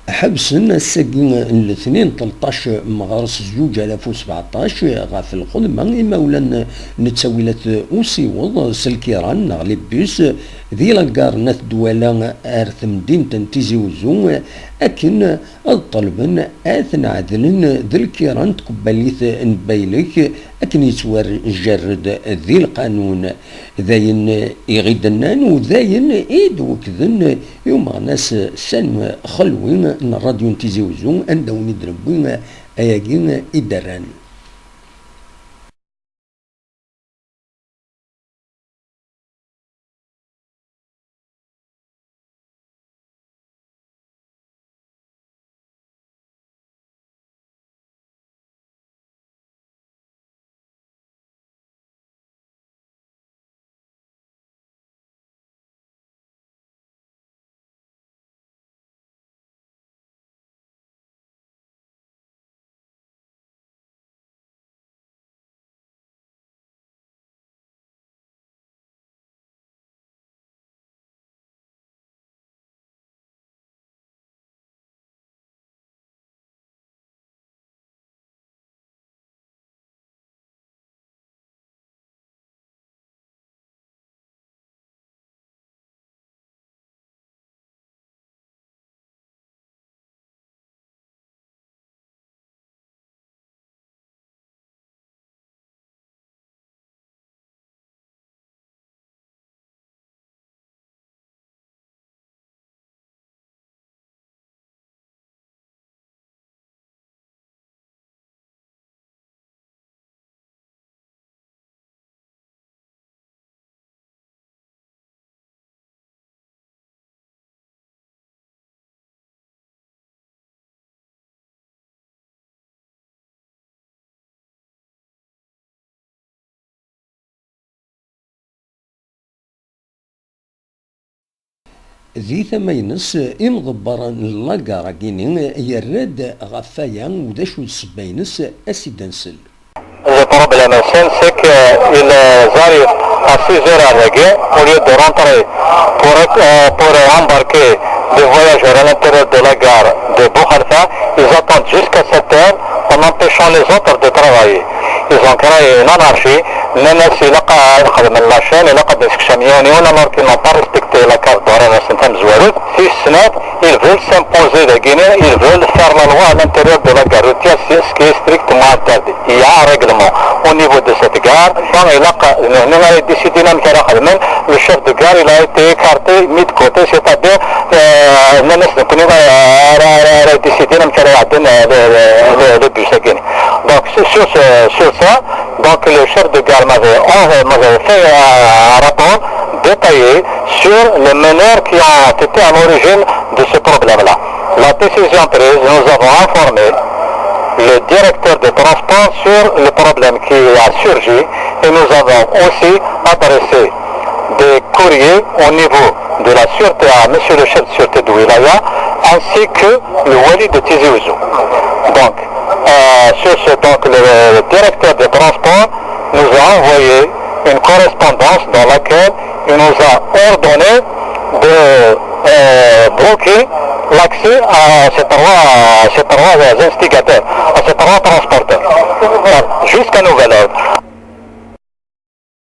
حبسن الساكن الاثنين 13 مغرس 2017 غاف الخدمة إما ولا نتساويلات أوسيوض سلكيران نغلب بيس ذي لاكار ناث دوالا أرث مدينة تيزي وزو أكن الطلبن آثن عدلن ذي الكيران تقبليث نبايلك أكن يتوار جرد ذي القانون ذاين يغيدنان وذاين إيد وكذن يوم ناس سان خلوين الراديو تيزي وزو أندو ندربوين أياكين إدران. ذي ثمينس إمضبرا لاكار كيني يراد غفايا وداشو السباينس أسيدنسل. Le problème c'est qu'il arrive à 6h à Reggae, au lieu de rentrer pour embarquer des voyageurs à l'intérieur de la gare de Bouhalfa, ils attendent jusqu'à 7h en empêchant les autres de travailler. Ils ont créé une anarchie. الناس يلقى خدم اللاشين يلقى ديسك شاميوني ولا ماركي نون با ريسبكتي لا كارت دوران سنتام زوارد في السنات ils veulent s'imposer la Guinée, ils veulent faire la loi à l'intérieur de la gare routière, ce qui est strictement interdit. Il y a un règlement au niveau de cette gare. Le chef de gare il a été écarté, mis de côté, c'est-à-dire le bus à Guinée. Donc sur ça, donc le chef de gare m'avait fait un rapport détaillé sur les meneurs qui ont été à l'origine de ce problème-là. La décision prise, nous avons informé le directeur de transport sur le problème qui a surgi et nous avons aussi adressé des courriers au niveau de la sûreté à monsieur le chef de sûreté de Wilaya ainsi que le wali de Tizi Ouzou. Donc, donc le directeur de transport nous a envoyé une correspondance dans laquelle il nous a ordonné de bloquer l'accès à ces trois instigateurs, à ces trois transporteurs, jusqu'à nouvel ordre.